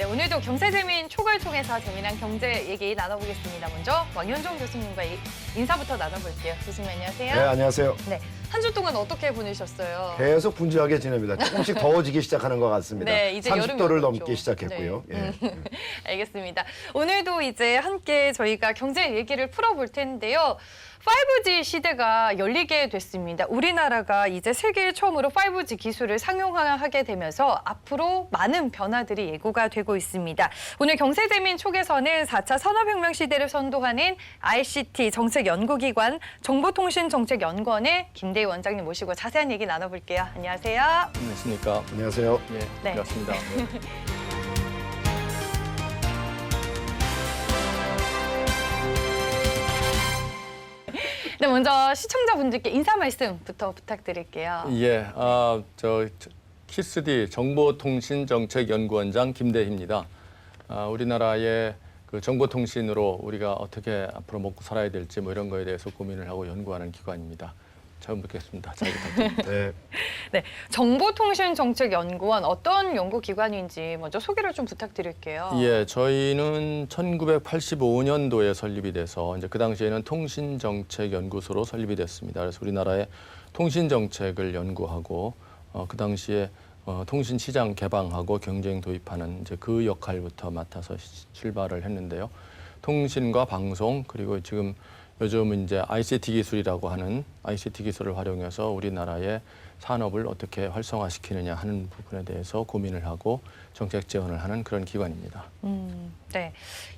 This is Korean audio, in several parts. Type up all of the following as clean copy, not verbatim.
오늘도 경제재민 촉을 통해서 재미난 경제 얘기 나눠보겠습니다. 먼저 왕현종 교수님과 인사부터 나눠볼게요. 교수님 안녕하세요. 네, 안녕하세요. 네, 한 주 동안 어떻게 보내셨어요? 계속 분주하게 지냅니다. 조금씩 더워지기 시작하는 것 같습니다. 네, 이제 30도를 여름이 넘기 오죠. 시작했고요. 네. 예. 알겠습니다. 오늘도 이제 함께 저희가 경제 얘기를 풀어볼 텐데요. 5G 시대가 열리게 됐습니다. 우리나라가 이제 세계 처음으로 5G 기술을 상용화하게 되면서 앞으로 많은 변화들이 예고가 되고 있습니다. 오늘 경제재민 촉에서는 4차 산업혁명 시대를 선도하는 ICT 정책연구기관 정보통신정책연구원의 김대희 원장님 모시고 자세한 얘기 나눠볼게요. 안녕하세요. 안녕하십니까. 안녕하세요. 예, 네. 반갑습니다. 네. 네, 먼저 시청자분들께 인사 말씀부터 부탁드릴게요. 예, 키스디 정보통신정책연구원장 김대희입니다. 우리나라의 그 정보통신으로 우리가 어떻게 앞으로 먹고 살아야 될지 뭐 이런 거에 대해서 고민을 하고 연구하는 기관입니다. 처음 뵙겠습니다. 잘 부탁드립니다. 네. 네, 정보통신정책연구원 어떤 연구기관인지 먼저 소개를 좀 부탁드릴게요. 예, 저희는 1985년도에 설립이 돼서 이제 그 당시에는 통신정책연구소로 설립이 됐습니다. 그래서 우리나라의 통신정책을 연구하고 그 당시에 통신 시장 개방하고 경쟁 도입하는 이제 그 역할부터 맡아서 출발을 했는데요. 통신과 방송 그리고 지금 요즘은 이제 ICT 기술이라고 하는 ICT 기술을 활용해서 우리나라의 산업을 어떻게 활성화시키느냐 하는 부분에 대해서 고민을 하고 정책 지원을 하는 그런 기관입니다. 네,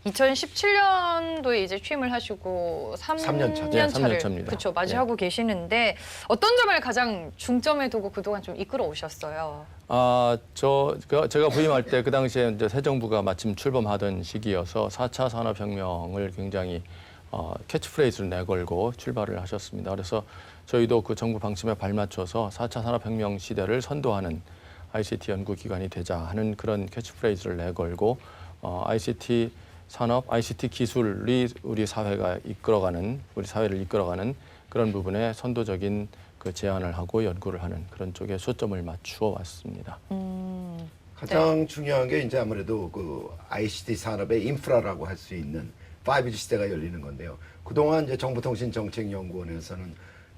2017년도에 이제 취임을 하시고 3년 차. 네, 차를 3년 차입니다. 그렇죠, 맞이하고 계시는데 어떤 점을 가장 중점에 두고 그동안 좀 이끌어 오셨어요? 제가 부임할 때 그 당시에 이제 새 정부가 마침 출범하던 시기여서 4차 산업혁명을 굉장히 캐치프레이즈를 내걸고 출발을 하셨습니다. 그래서 저희도 그 정부 방침에 발맞춰서 4차 산업혁명 시대를 선도하는 ICT 연구기관이 되자 하는 그런 캐치프레이즈를 내걸고 ICT 산업, ICT 기술이 우리 사회를 이끌어가는 그런 부분에 선도적인 그 제안을 하고 연구를 하는 그런 쪽에 초점을 맞추어 왔습니다. 가장 중요한 게 이제 아무래도 그 ICT 산업의 인프라라고 할 수 있는 5G 시대가 열리는 건데요. 그동안 이제 정보통신정책연구원에서는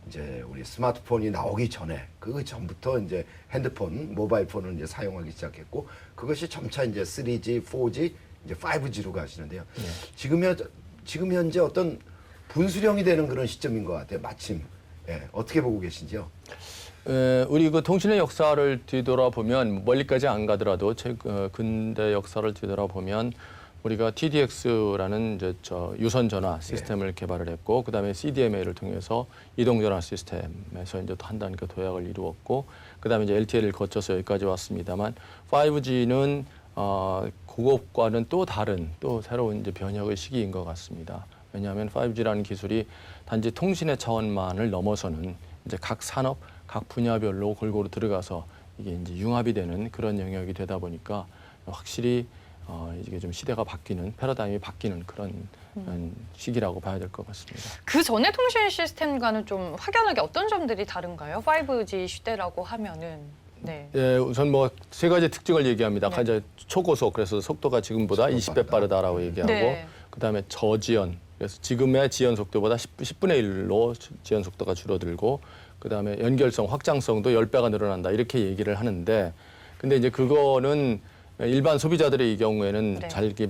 이제 우리 스마트폰이 나오기 전에 그 전부터 이제 핸드폰, 모바일 폰을 이제 사용하기 시작했고 그것이 점차 이제 3G, 4G, 이제 5G로 가시는데요. 네. 지금 현재 어떤 분수령이 되는 그런 시점인 것 같아요. 마침 어떻게 보고 계신지요? 우리 그 통신의 역사를 뒤돌아보면 멀리까지 안 가더라도 근대 역사를 뒤돌아보면 우리가 TDX라는 이제 유선 전화 시스템을 개발을 했고 그다음에 CDMA를 통해서 이동 전화 시스템에서 이제 또 한 단계 도약을 이루었고 그다음에 이제 LTE를 거쳐서 여기까지 왔습니다만 5G는 그것과는 또 다른 또 새로운 이제 변혁의 시기인 것 같습니다. 왜냐하면 5G라는 기술이 단지 통신의 차원만을 넘어서는 이제 각 산업, 각 분야별로 골고루 들어가서 이게 이제 융합이 되는 그런 영역이 되다 보니까 확실히 이게 좀 시대가 바뀌는 패러다임이 바뀌는 그런 시기라고 봐야 될 것 같습니다. 그 전에 통신 시스템과는 좀 확연하게 어떤 점들이 다른가요? 5G 시대라고 하면은 네. 예, 우선 뭐 세 가지 특징을 얘기합니다. 네. 이제 초고속 그래서 속도가 지금보다 20배 빠르다라고 얘기하고 네. 그다음에 저지연 그래서 지금의 지연 속도보다 10분의 1로 지연 속도가 줄어들고 그다음에 연결성, 확장성도 10배가 늘어난다 이렇게 얘기를 하는데 근데 이제 그거는 일반 소비자들의 경우에는 네. 잘 이렇게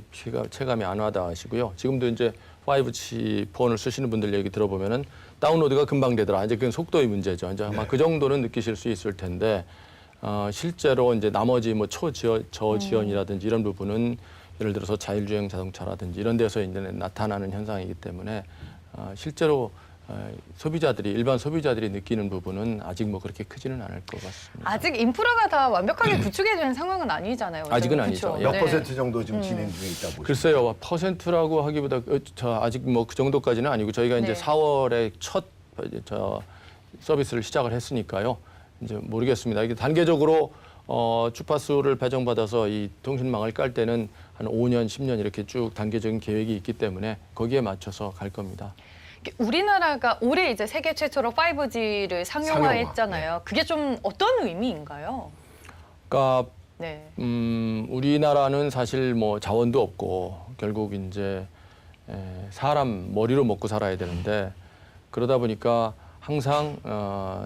체감이 안 와닿으시고요. 지금도 이제 5G 폰을 쓰시는 분들 얘기 들어보면은 다운로드가 금방 되더라. 이제 그건 속도의 문제죠. 이제 아마 그 정도는 느끼실 수 있을 텐데 실제로 이제 나머지 뭐 저지연이라든지 이런 부분은 예를 들어서 자율주행 자동차라든지 이런 데서 이제 나타나는 현상이기 때문에 실제로 일반 소비자들이 느끼는 부분은 아직 뭐 그렇게 크지는 않을 것 같습니다. 아직 인프라가 다 완벽하게 구축이 된 상황은 아니잖아요. 아직은 그쵸? 아니죠. 몇 네. 퍼센트 정도 지금 진행 중에 있다고 보시면 글쎄요, 퍼센트라고 하기보다 아직 뭐 그 정도까지는 아니고 저희가 이제 네. 4월에 첫 서비스를 시작을 했으니까요. 이제 모르겠습니다. 이게 단계적으로 주파수를 배정받아서 이 통신망을 깔 때는 한 5년, 10년 이렇게 쭉 단계적인 계획이 있기 때문에 거기에 맞춰서 갈 겁니다. 우리나라가 올해 이제 세계 최초로 5G를 상용화했잖아요. 상용화, 그게 좀 어떤 의미인가요? 그러니까 네. 우리나라는 사실 뭐 자원도 없고 결국 이제 사람 머리로 먹고 살아야 되는데 그러다 보니까 항상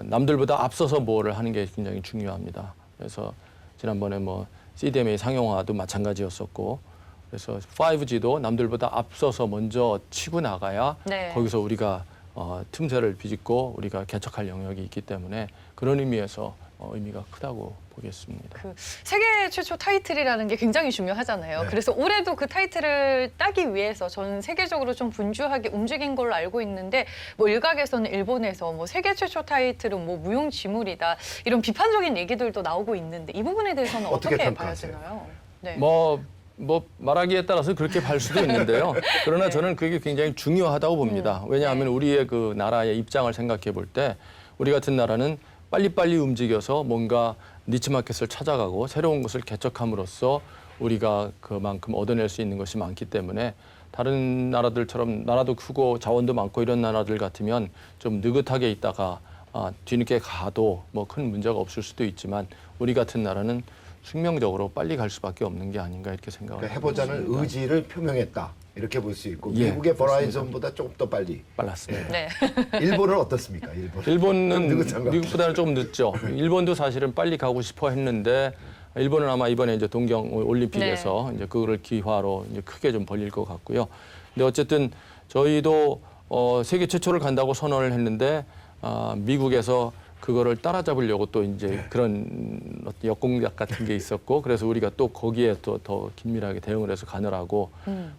남들보다 앞서서 뭐를 하는 게 굉장히 중요합니다. 그래서 지난번에 뭐 CDMA 상용화도 마찬가지였었고 그래서 5G도 남들보다 앞서서 먼저 치고 나가야 네. 거기서 우리가 틈새를 비집고 우리가 개척할 영역이 있기 때문에 그런 의미에서 의미가 크다고 보겠습니다. 그 세계 최초 타이틀이라는 게 굉장히 중요하잖아요. 네. 그래서 올해도 그 타이틀을 따기 위해서 전 세계적으로 좀 분주하게 움직인 걸로 알고 있는데 뭐 일각에서는 일본에서 뭐 세계 최초 타이틀은 뭐 무용지물이다 이런 비판적인 얘기들도 나오고 있는데 이 부분에 대해서는 어떻게 어떻게 평가하세요? 봐야되나요? 네. 뭐 말하기에 따라서 그렇게 볼 수도 있는데요. 그러나 네. 저는 그게 굉장히 중요하다고 봅니다. 왜냐하면 네. 우리의 그 나라의 입장을 생각해 볼 때 우리 같은 나라는 빨리빨리 움직여서 뭔가 니치 마켓을 찾아가고 새로운 것을 개척함으로써 우리가 그만큼 얻어낼 수 있는 것이 많기 때문에 다른 나라들처럼 나라도 크고 자원도 많고 이런 나라들 같으면 좀 느긋하게 있다가 뒤늦게 가도 뭐 큰 문제가 없을 수도 있지만 우리 같은 나라는 숙명적으로 빨리 갈 수밖에 없는 게 아닌가 이렇게 생각을 그러니까 해보자는 합니다. 의지를 표명했다. 이렇게 볼 수 있고 예, 미국의 그렇습니다. 버라이즌보다 조금 더 빨리. 빨랐습니다. 네. 일본은 어떻습니까? 일본은 느긋한 것 미국보다는 조금 늦죠. 일본도 사실은 빨리 가고 싶어 했는데 일본은 아마 이번에 이제 동경 올림픽에서 이제 그거를 기화로 이제 크게 좀 벌릴 것 같고요. 근데 어쨌든 저희도 세계 최초를 간다고 선언을 했는데 미국에서 그거를 따라잡으려고 또 이제 그런 역공작 같은 게 있었고 그래서 우리가 또 거기에 또 더 긴밀하게 대응을 해서 가느라고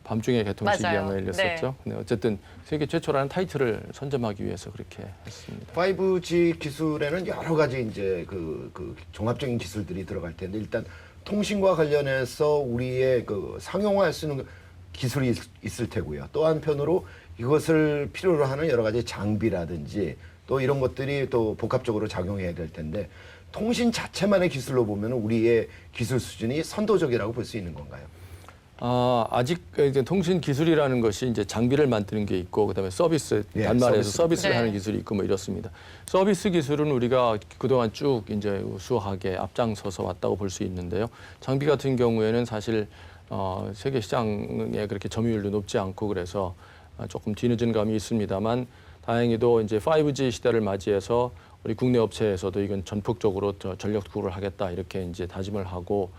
밤중에 개통 시기가 맞아요. 열렸었죠. 근데 어쨌든 세계 최초라는 타이틀을 선점하기 위해서 그렇게 했습니다. 5G 기술에는 여러 가지 이제 그 종합적인 기술들이 들어갈 텐데 일단 통신과 관련해서 우리의 그 상용화할 수 있는 기술이 있을 테고요. 또 한편으로 이것을 필요로 하는 여러 가지 장비라든지 또 이런 것들이 또 복합적으로 작용해야 될 텐데 통신 자체만의 기술로 보면 우리의 기술 수준이 선도적이라고 볼 수 있는 건가요? 아직 이제 통신 기술이라는 것이 이제 장비를 만드는 게 있고 그다음에 서비스 예, 단말에서 서비스를 네. 하는 기술이 있고 뭐 이렇습니다. 서비스 기술은 우리가 그동안 쭉 이제 우수하게 앞장서서 왔다고 볼 수 있는데요. 장비 같은 경우에는 사실 세계 시장에 그렇게 점유율도 높지 않고 그래서 조금 뒤늦은 감이 있습니다만 다행히도 이제 5G 시대를 맞이해서 우리 국내 업체에서도 이건 전폭적으로 전력 투구를 하겠다 이렇게 이제 다짐을 하고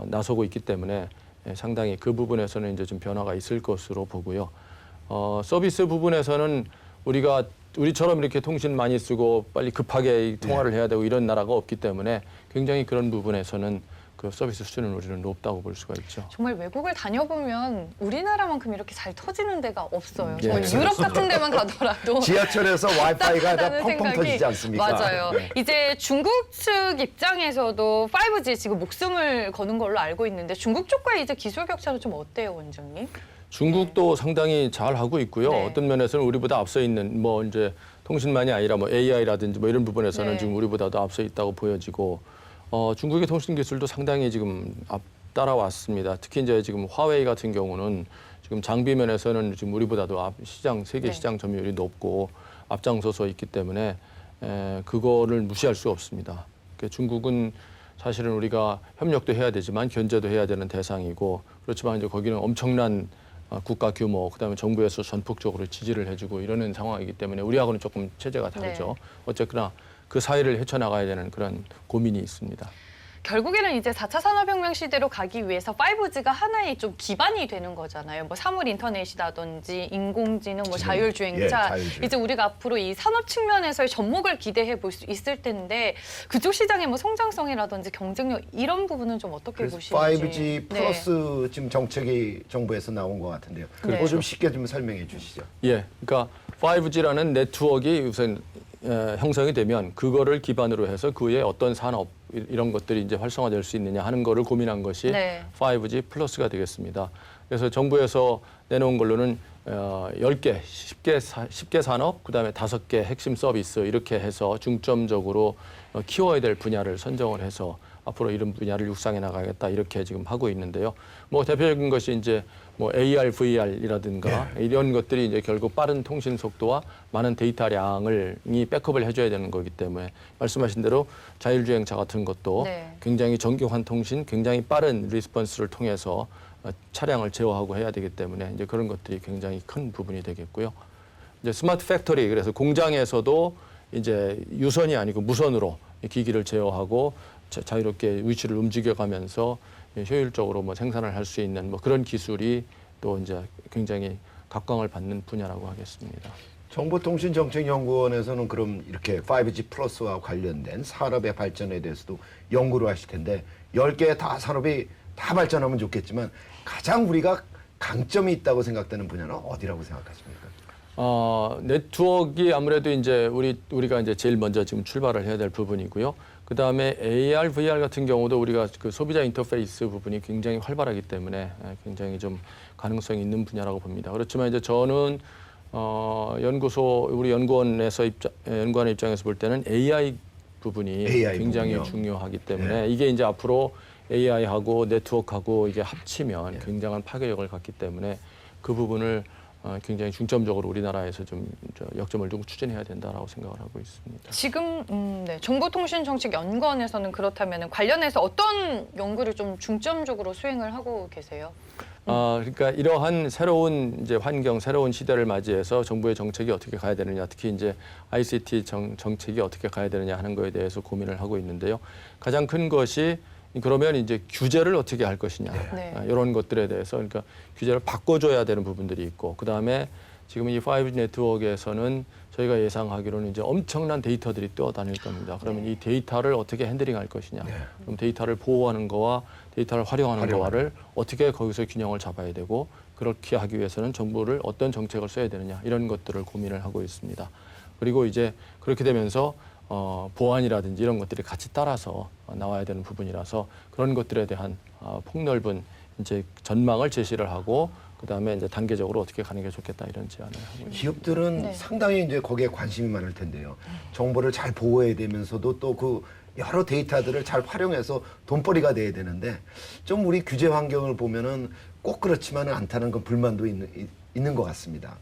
나서고 있기 때문에 상당히 그 부분에서는 이제 좀 변화가 있을 것으로 보고요. 서비스 부분에서는 우리처럼 이렇게 통신 많이 쓰고 빨리 급하게 통화를 해야 되고 이런 나라가 없기 때문에 굉장히 그런 부분에서는 그 서비스 수준은 우리는 높다고 볼 수가 있죠. 정말 외국을 다녀보면 우리나라만큼 이렇게 잘 터지는 데가 없어요. 예. 정말 유럽 같은 데만 가더라도 지하철에서 와이파이가 다 라는 펑펑 터지지 않습니까? 맞아요. 네. 이제 중국 측 입장에서도 5G 지금 목숨을 거는 걸로 알고 있는데 중국 쪽과의 이제 기술 격차는 좀 어때요, 원장님? 중국도 상당히 잘 하고 있고요. 네. 어떤 면에서는 우리보다 앞서 있는 뭐 이제 통신만이 아니라 뭐 AI라든지 뭐 이런 부분에서는 네. 지금 우리보다도 앞서 있다고 보여지고 중국의 통신 기술도 상당히 지금 따라왔습니다. 특히 이제 지금 화웨이 같은 경우는 지금 장비 면에서는 지금 우리보다도 세계 네. 시장 점유율이 높고 앞장서서 있기 때문에 그거를 무시할 수 없습니다. 그러니까 중국은 사실은 우리가 협력도 해야 되지만 견제도 해야 되는 대상이고 그렇지만 이제 거기는 엄청난 국가 규모, 그다음에 정부에서 전폭적으로 지지를 해주고 이러는 상황이기 때문에 우리하고는 조금 체제가 다르죠. 네. 어쨌거나 그 사이를 헤쳐나가야 되는 그런 고민이 있습니다. 결국에는 이제 4차 산업혁명 시대로 가기 위해서 5G가 하나의 좀 기반이 되는 거잖아요. 뭐 사물 인터넷이라든지 인공지능, 뭐 자율주행차. 예, 자율주행. 이제 우리가 앞으로 이 산업 측면에서의 접목을 기대해 볼 수 있을 텐데 그쪽 시장의 뭐 성장성이라든지 경쟁력 이런 부분은 좀 어떻게 그래서 보시는지. 5G 플러스 지금 정책이 정부에서 나온 것 같은데요. 네. 그거 좀 쉽게 좀 설명해 주시죠. 예, 그러니까 5G라는 네트워크가 우선 형성이 되면 그거를 기반으로 해서 그에 어떤 산업 이런 것들이 이제 활성화될 수 있느냐 하는 거를 고민한 것이 네. 5G 플러스가 되겠습니다. 그래서 정부에서 내놓은 걸로는 10개, 10개 산업, 그다음에 5개 핵심 서비스 이렇게 해서 중점적으로 키워야 될 분야를 선정을 해서 앞으로 이런 분야를 육성해 나가겠다 이렇게 지금 하고 있는데요. 뭐 대표적인 것이 이제 뭐 AR, VR이라든가 이런 것들이 이제 결국 빠른 통신 속도와 많은 데이터량을 백업을 해줘야 되는 거기 때문에 말씀하신 대로 자율주행차 같은 것도 네. 굉장히 정교한 통신, 굉장히 빠른 리스폰스를 통해서 차량을 제어하고 해야 되기 때문에 이제 그런 것들이 굉장히 큰 부분이 되겠고요. 이제 스마트 팩토리, 그래서 공장에서도 이제 유선이 아니고 무선으로 기기를 제어하고 자유롭게 위치를 움직여가면서 효율적으로 뭐 생산을 할 수 있는 뭐 그런 기술이 또 이제 굉장히 각광을 받는 분야라고 하겠습니다. 정보통신정책연구원에서는 그럼 이렇게 5G 플러스와 관련된 산업의 발전에 대해서도 연구를 하실 텐데 10개 다 산업이 다 발전하면 좋겠지만 가장 우리가 강점이 있다고 생각되는 분야는 어디라고 생각하십니까? 네트워크가 아무래도 이제 우리가 이제 제일 먼저 지금 출발을 해야 될 부분이고요. 그 다음에 AR, VR 같은 경우도 우리가 그 소비자 인터페이스 부분이 굉장히 활발하기 때문에 굉장히 좀 가능성이 있는 분야라고 봅니다. 그렇지만 이제 저는 우리 연구원의 입장에서 볼 때는 AI 부분이 굉장히 부분이요? 중요하기 때문에 이게 이제 앞으로 AI하고 네트워크하고 이게 합치면 굉장한 파괴력을 갖기 때문에 그 부분을 굉장히 중점적으로 우리나라에서 좀 역점을 두고 추진해야 된다라고 생각을 하고 있습니다. 지금 네, 정보통신정책연구원에서는 그렇다면 관련해서 어떤 연구를 좀 중점적으로 수행을 하고 계세요? 그러니까 이러한 새로운 이제 환경, 새로운 시대를 맞이해서 정부의 정책이 어떻게 가야 되느냐, 특히 이제 ICT 정책이 어떻게 가야 되느냐 하는 거에 대해서 고민을 하고 있는데요. 가장 큰 것이 그러면 이제 규제를 어떻게 할 것이냐 네. 이런 것들에 대해서 그러니까 규제를 바꿔줘야 되는 부분들이 있고 그 다음에 지금 이 5G 네트워크에서는 저희가 예상하기로는 이제 엄청난 데이터들이 뛰어다닐 겁니다. 그러면 이 데이터를 어떻게 핸들링할 것이냐, 그럼 데이터를 보호하는 거와 데이터를 활용하는 거와를 어떻게 거기서 균형을 잡아야 되고 그렇게 하기 위해서는 정부를 어떤 정책을 써야 되느냐 이런 것들을 고민을 하고 있습니다. 그리고 이제 그렇게 되면서 보안이라든지 이런 것들이 같이 따라서 나와야 되는 부분이라서 그런 것들에 대한 폭넓은 이제 전망을 제시를 하고 그다음에 이제 단계적으로 어떻게 가는 게 좋겠다 이런 제안을 하고 있습니다. 기업들은 네. 상당히 이제 거기에 관심이 많을 텐데요. 정보를 잘 보호해야 되면서도 또 그 여러 데이터들을 잘 활용해서 돈벌이가 돼야 되는데 좀 우리 규제 환경을 보면은 꼭 그렇지만은 않다는 그 불만도 있는 것 같습니다.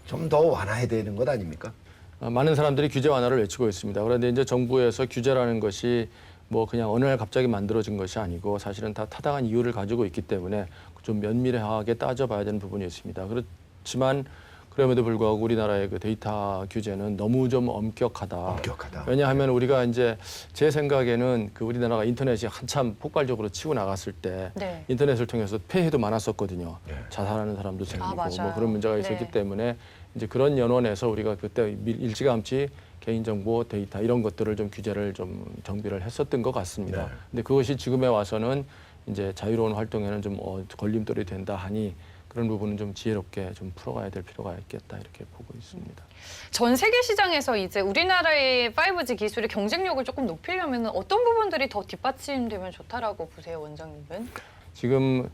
좀 더 완화해야 되는 것 아닙니까? 많은 사람들이 규제 완화를 외치고 있습니다. 그런데 이제 정부에서 규제라는 것이 뭐 그냥 어느 날 갑자기 만들어진 것이 아니고 사실은 다 타당한 이유를 가지고 있기 때문에 좀 면밀하게 따져봐야 되는 부분이 있습니다. 그렇지만 그럼에도 불구하고 우리나라의 그 데이터 규제는 너무 좀 엄격하다. 엄격하다. 왜냐하면 우리가 이제 제 생각에는 그 우리나라가 인터넷이 한참 폭발적으로 치고 나갔을 때 네. 인터넷을 통해서 폐해도 많았었거든요. 네. 자살하는 사람도 생기고 맞아요. 뭐 그런 문제가 있었기 네. 때문에 이제 그런 연원에서 우리가 그때 일찌감치 개인정보 데이터 이런 것들을 좀 규제를 좀 정비를 했었던 것 같습니다. 네. 근데 그것이 지금에 와서는 이제 자유로운 활동에는 좀 걸림돌이 된다 하니 그런 부분은 좀 지혜롭게 좀 풀어가야 될 필요가 있겠다 이렇게 보고 있습니다. 전 세계 시장에서 이제 우리나라의 5G 기술의 경쟁력을 조금 높이려면 어떤 부분들이 더 뒷받침되면 좋다라고 보세요, 원장님은? 지금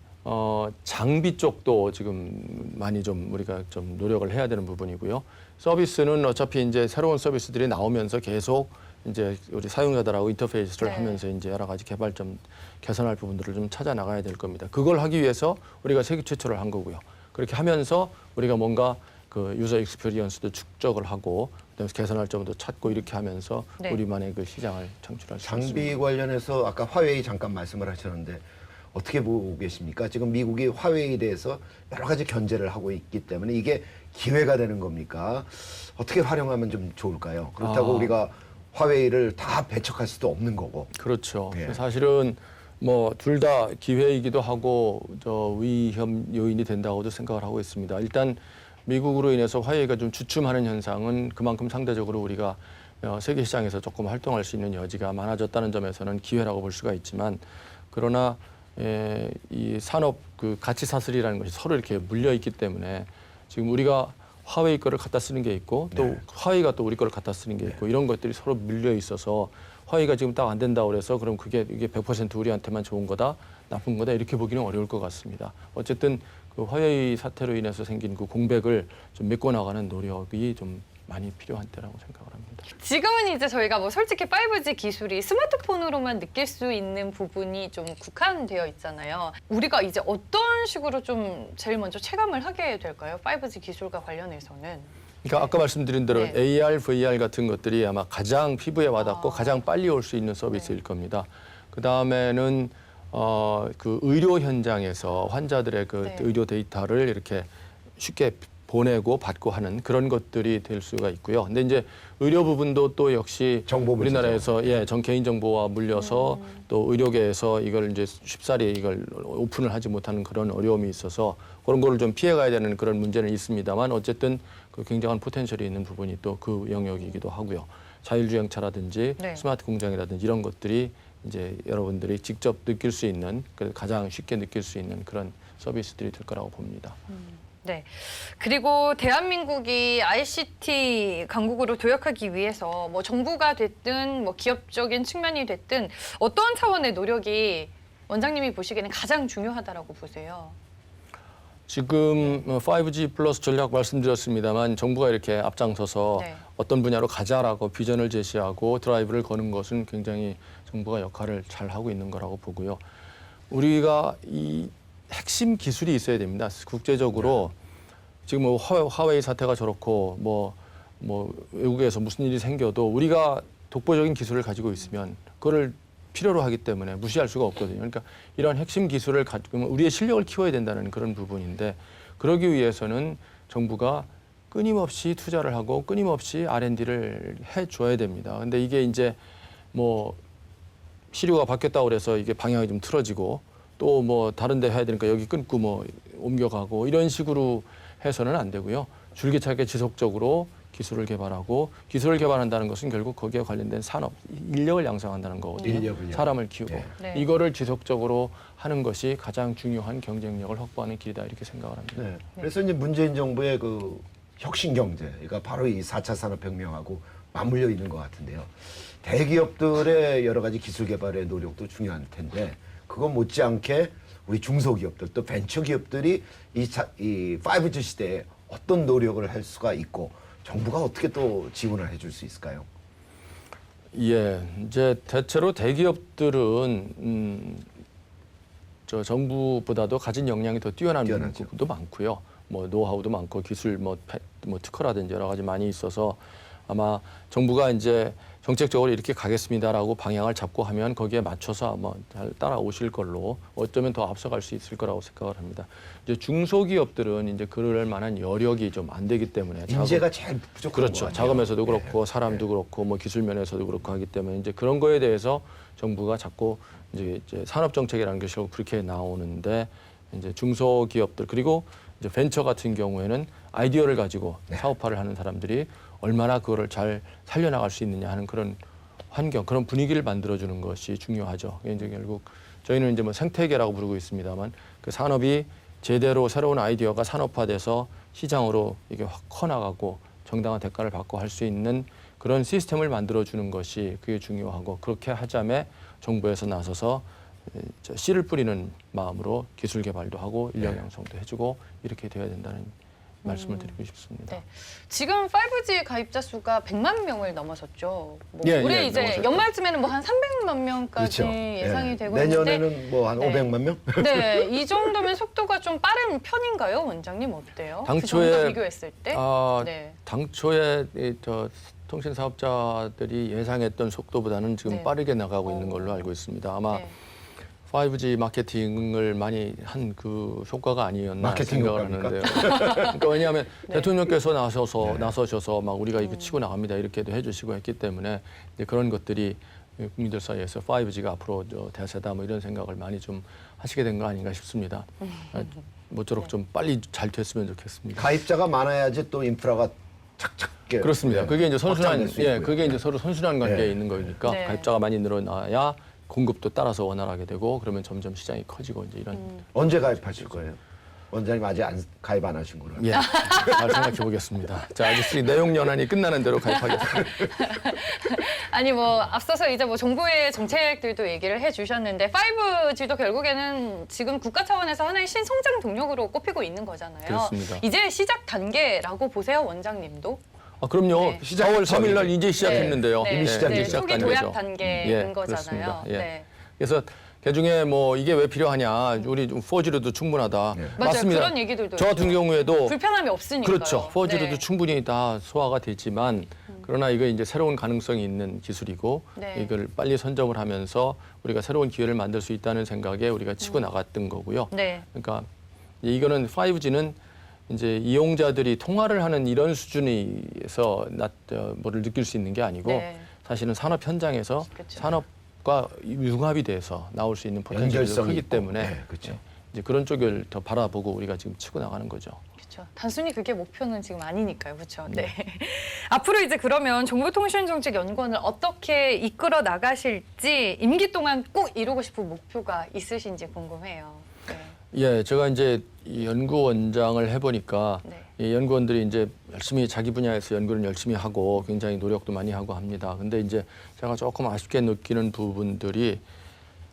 장비 쪽도 지금 많이 좀 우리가 좀 노력을 해야 되는 부분이고요. 서비스는 어차피 이제 새로운 서비스들이 나오면서 계속 이제 우리 사용자들하고 인터페이스를 네. 하면서 이제 여러 가지 개발점 개선할 부분들을 좀 찾아 나가야 될 겁니다. 그걸 하기 위해서 우리가 세계 최초를 한 거고요. 그렇게 하면서 우리가 뭔가 그 유저 익스피리언스도 축적을 하고 그다음에 개선할 점도 찾고 이렇게 하면서 네. 우리만의 그 시장을 창출할 수 있습니다. 장비 관련해서 아까 화웨이 잠깐 말씀을 하셨는데 어떻게 보고 계십니까? 지금 미국이 화웨이에 대해서 여러 가지 견제를 하고 있기 때문에 이게 기회가 되는 겁니까? 어떻게 활용하면 좀 좋을까요? 그렇다고 우리가 화웨이를 다 배척할 수도 없는 거고. 그렇죠. 예. 사실은 뭐 둘 다 기회이기도 하고 저 위험 요인이 된다고도 생각을 하고 있습니다. 일단 미국으로 인해서 화웨이가 좀 주춤하는 현상은 그만큼 상대적으로 우리가 세계 시장에서 조금 활동할 수 있는 여지가 많아졌다는 점에서는 기회라고 볼 수가 있지만 그러나 이 산업 그 가치 사슬이라는 것이 서로 이렇게 물려 있기 때문에 지금 우리가 화웨이 거를 갖다 쓰는 게 있고 또 화웨이가 또 우리 거를 갖다 쓰는 게 있고 이런 것들이 서로 밀려 있어서 화웨이가 지금 딱 안 된다고 그래서 그럼 이게 100% 우리한테만 좋은 거다 나쁜 거다 이렇게 보기는 어려울 것 같습니다. 어쨌든 그 화웨이 사태로 인해서 생긴 그 공백을 좀 메꿔 나가는 노력이 좀 많이 필요한 때라고 생각을 합니다. 지금은 이제 저희가 뭐 솔직히 5G 기술이 스마트폰으로만 느낄 수 있는 부분이 좀 국한되어 있잖아요. 우리가 이제 어떤 식으로 좀 제일 먼저 체감을 하게 될까요? 5G 기술과 관련해서는. 그러니까 아까 말씀드린 대로 네. AR, VR 같은 것들이 아마 가장 피부에 와닿고 아. 가장 빨리 올 수 있는 서비스일 네. 겁니다. 그 다음에는 그 의료 현장에서 환자들의 그 네. 의료 데이터를 이렇게 쉽게 보내고 받고 하는 그런 것들이 될 수가 있고요. 근데 이제 의료 부분도 또 역시 정보 우리나라에서 개인 정보와 물려서 또 의료계에서 이걸 이제 쉽사리 이걸 오픈을 하지 못하는 그런 어려움이 있어서 그런 거를 좀 피해가야 되는 그런 문제는 있습니다만 어쨌든 그 굉장한 포텐셜이 있는 부분이 또 그 영역이기도 하고요. 자율주행차라든지 네. 스마트 공장이라든지 이런 것들이 이제 여러분들이 직접 느낄 수 있는 가장 쉽게 느낄 수 있는 그런 서비스들이 될 거라고 봅니다. 네. 그리고 대한민국이 ICT 강국으로 도약하기 위해서 뭐 정부가 됐든 뭐 기업적인 측면이 됐든 어떤 차원의 노력이 원장님이 보시기에는 가장 중요하다라고 보세요? 지금 5G 플러스 전략 말씀드렸습니다만 정부가 이렇게 앞장서서 네. 어떤 분야로 가자라고 비전을 제시하고 드라이브를 거는 것은 굉장히 정부가 역할을 잘 하고 있는 거라고 보고요. 우리가 이 핵심 기술이 있어야 됩니다. 국제적으로 지금 뭐 화웨이 사태가 저렇고 뭐 외국에서 무슨 일이 생겨도 우리가 독보적인 기술을 가지고 있으면 그거를 필요로 하기 때문에 무시할 수가 없거든요. 그러니까 이런 핵심 기술을 가지고 우리의 실력을 키워야 된다는 그런 부분인데 그러기 위해서는 정부가 끊임없이 투자를 하고 끊임없이 R&D를 해줘야 됩니다. 근데 이게 이제 뭐 시류가 바뀌었다고 그래서 이게 방향이 좀 틀어지고 또 뭐 다른 데 해야 되니까 여기 끊고 뭐 옮겨가고 이런 식으로 해서는 안 되고요. 줄기차게 지속적으로 기술을 개발하고 기술을 개발한다는 것은 결국 거기에 관련된 산업, 인력을 양성한다는 거거든요. 인력을요. 사람을 키우고. 네. 네. 이거를 지속적으로 하는 것이 가장 중요한 경쟁력을 확보하는 길이다 이렇게 생각을 합니다. 네. 그래서 이제 문재인 정부의 그 혁신 경제가 바로 이 4차 산업혁명하고 맞물려 있는 것 같은데요. 대기업들의 여러 가지 기술 개발의 노력도 중요할 텐데 그거 못지않게 우리 중소기업들 또 벤처기업들이 이 5G 시대에 어떤 노력을 할 수가 있고 정부가 어떻게 또 지원을 해줄 수 있을까요? 예, 이제 대체로 대기업들은 저 정부보다도 가진 역량이 더 뛰어난 뛰어나죠. 부분도 많고요. 뭐 노하우도 많고 기술 뭐 특허라든지 여러 가지 많이 있어서 아마 정부가 이제 정책적으로 이렇게 가겠습니다라고 방향을 잡고 하면 거기에 맞춰서 아마 잘 따라오실 걸로 어쩌면 더 앞서갈 수 있을 거라고 생각을 합니다. 이제 중소기업들은 이제 그럴 만한 여력이 좀 안 되기 때문에 인재가 제일 부족한 것 그렇죠. 같아요. 자금에서도 그렇고 네. 사람도 그렇고 뭐 기술 면에서도 그렇고 하기 때문에 이제 그런 거에 대해서 정부가 자꾸 이제 산업 정책이라는 것이 그렇게 나오는데 이제 중소기업들 그리고 이제 벤처 같은 경우에는 아이디어를 가지고 네. 사업화를 하는 사람들이 얼마나 그거를 잘 살려나갈 수 있느냐 하는 그런 환경, 그런 분위기를 만들어주는 것이 중요하죠. 이제 결국 저희는 이제 뭐 생태계라고 부르고 있습니다만 그 산업이 제대로 새로운 아이디어가 산업화돼서 시장으로 이게 확 커나가고 정당한 대가를 받고 할 수 있는 그런 시스템을 만들어주는 것이 그게 중요하고 그렇게 하자며 정부에서 나서서 씨를 뿌리는 마음으로 기술 개발도 하고 인력 양성도 해주고 이렇게 돼야 된다는 말씀을 드리고 싶습니다. 네. 지금 5G 가입자 수가 100만 명을 넘어섰죠. 뭐 예, 올해 예, 이제 넘어섰죠. 연말쯤에는 뭐 한 300만 명까지 그렇죠. 예상이 예. 되고 있는데 내년에는 뭐 한 네. 500만 명? 네, 이 정도면 속도가 좀 빠른 편인가요, 원장님 어때요? 그 당초에 전과 비교했을 때? 네. 당초에 저 통신 사업자들이 예상했던 속도보다는 지금 네. 빠르게 나가고 있는 걸로 알고 있습니다. 아마 네. 5G 마케팅을 많이 한 그 효과가 아니었나 마케팅 생각을 효과입니까? 하는데요. 그러니까 왜냐하면 네. 대통령께서 네. 나서셔서 막 우리가 이거 치고 나갑니다 이렇게도 해주시고 했기 때문에 이제 그런 것들이 국민들 사이에서 5G가 앞으로 대세다 뭐 이런 생각을 많이 좀 하시게 된 거 아닌가 싶습니다. 모쪼록 네. 좀 빨리 잘 됐으면 좋겠습니다. 가입자가 많아야지 또 인프라가 착착 그렇습니다. 예, 그게 이제 확장될 수 있고요. 그게 이제 서로 선순환 관계에 네. 있는 거니까 네. 가입자가 많이 늘어나야 공급도 따라서 원활하게 되고 그러면 점점 시장이 커지고 이제 이런 언제 가입하실 거예요? 원장님 아직 가입 안 하신 거로. 잘 생각해 보겠습니다. 자, 아직 내용 연한이 끝나는 대로 가입하겠습니다. 아니 뭐 앞서서 이제 뭐 정부의 정책들도 얘기를 해주셨는데 5G도 결국에는 지금 국가 차원에서 하나의 신성장 동력으로 꼽히고 있는 거잖아요. 그렇습니다. 이제 시작 단계라고 보세요, 원장님도? 그럼요. 네. 4월 3일 날 이제 시작했는데요. 네. 이미 시작이 네, 시작한 초기 거죠. 도약 단계인 거잖아요. 그렇습니다. 예. 네. 그래서 그중에 뭐 이게 왜 필요하냐? 우리 4G로도 충분하다. 네. 맞아요. 맞습니다. 그런 얘기들도 저 같은 있죠. 경우에도 불편함이 없으니까요. 그렇죠. 4G로도 네. 충분히 다 소화가 되지만 그러나 이거 이제 새로운 가능성이 있는 기술이고 네. 이걸 빨리 선점을 하면서 우리가 새로운 기회를 만들 수 있다는 생각에 우리가 치고 나갔던 거고요. 네. 그러니까 이거는 5G는 이제 이용자들이 통화를 하는 이런 수준에서 뭐를 느낄 수 있는 게 아니고 네. 사실은 산업 현장에서 그렇죠. 산업과 융합이 돼서 나올 수 있는 포텐셜이 연결성이 크기 있고. 때문에 네, 그렇죠. 이제 그런 쪽을 더 바라보고 우리가 지금 치고 나가는 거죠. 그렇죠. 단순히 그게 목표는 지금 아니니까요. 그렇죠. 네. 앞으로 이제 그러면 정보통신정책연구원을 어떻게 이끌어 나가실지 임기 동안 꼭 이루고 싶은 목표가 있으신지 궁금해요. 네. 예, 제가 이제 이 연구원장을 해보니까 네. 이 연구원들이 이제 열심히 자기 분야에서 연구를 열심히 하고 굉장히 노력도 많이 하고 합니다. 근데 이제 제가 조금 아쉽게 느끼는 부분들이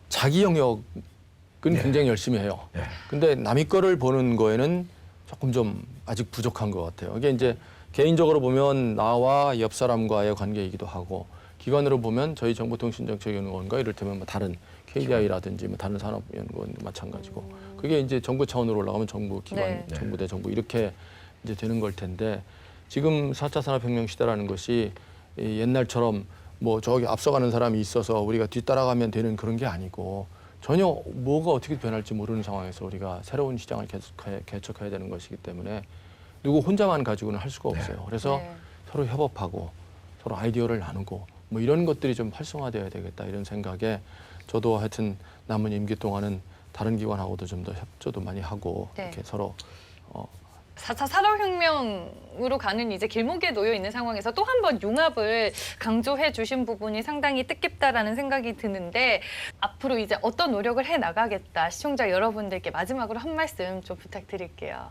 자기 영역은 굉장히 열심히 해요. 네. 근데 남의 거를 보는 거에는 조금 좀 아직 부족한 것 같아요. 이게 이제 개인적으로 보면 나와 옆 사람과의 관계이기도 하고 기관으로 보면 저희 정보통신정책연구원과 이를테면 뭐 다른 KDI라든지 뭐 다른 산업연구원도 마찬가지고 그게 이제 정부 차원으로 올라가면 정부 기관, 네. 정부대 정부 이렇게 이제 되는 걸 텐데 지금 4차 산업혁명 시대라는 것이 이 옛날처럼 뭐 저기 앞서가는 사람이 있어서 우리가 뒤따라가면 되는 그런 게 아니고 전혀 뭐가 어떻게 변할지 모르는 상황에서 우리가 새로운 시장을 개척해야 되는 것이기 때문에 누구 혼자만 가지고는 할 수가 없어요. 그래서 네. 서로 협업하고 서로 아이디어를 나누고 뭐 이런 것들이 좀 활성화되어야 되겠다 이런 생각에 저도 하여튼 남은 임기 동안은 다른 기관하고도 좀 더 협조도 많이 하고 네. 이렇게 서로 4차 산업혁명으로 가는 이제 길목에 놓여 있는 상황에서 또 한 번 융합을 강조해 주신 부분이 상당히 뜻깊다라는 생각이 드는데 앞으로 이제 어떤 노력을 해 나가겠다 시청자 여러분들께 마지막으로 한 말씀 좀 부탁드릴게요.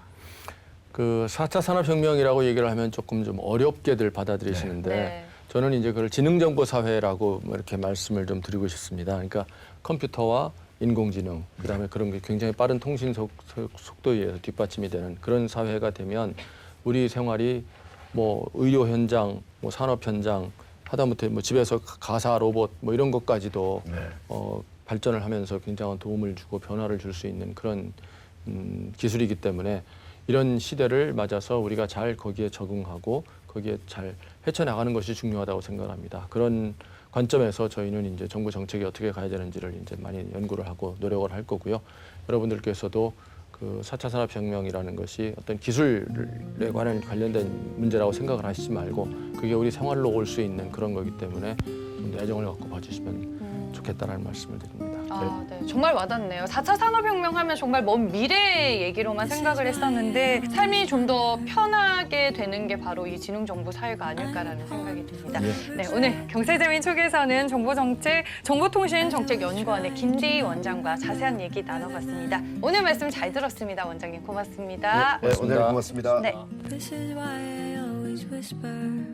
그 4차 산업혁명이라고 얘기를 하면 조금 좀 어렵게들 받아들이시는데 네. 저는 이제 그걸 지능정보사회라고 뭐 이렇게 말씀을 좀 드리고 싶습니다. 그러니까 컴퓨터와 인공지능, 그다음에 그런 게 굉장히 빠른 통신 속도에 의해서 뒷받침이 되는 그런 사회가 되면 우리 생활이 뭐 의료 현장, 뭐 산업 현장, 하다못해 뭐 집에서 가사 로봇 뭐 이런 것까지도 네. 발전을 하면서 굉장한 도움을 주고 변화를 줄 수 있는 그런 기술이기 때문에 이런 시대를 맞아서 우리가 잘 거기에 적응하고 거기에 잘 헤쳐나가는 것이 중요하다고 생각합니다. 그런 관점에서 저희는 이제 정부 정책이 어떻게 가야 되는지를 이제 많이 연구를 하고 노력을 할 거고요. 여러분들께서도 그 4차 산업혁명이라는 것이 어떤 기술에 관련된 문제라고 생각을 하시지 말고 그게 우리 생활로 올 수 있는 그런 거기 때문에 좀 더 애정을 갖고 봐주시면 좋겠다라는 말씀을 드립니다. 아, 네. 정말 와닿네요. 4차 산업혁명 하면 정말 먼 미래의 얘기로만 생각을 했었는데 삶이 좀 더 편하게 되는 게 바로 이 지능정보 사회가 아닐까라는 생각이 듭니다. 네, 오늘 경제재민 촉에서는 정보통신정책연구원의 김대희 원장과 자세한 얘기 나눠봤습니다. 오늘 말씀 잘 들었습니다. 원장님 고맙습니다. 네, 오늘 고맙습니다. 네. This is why I always whisper.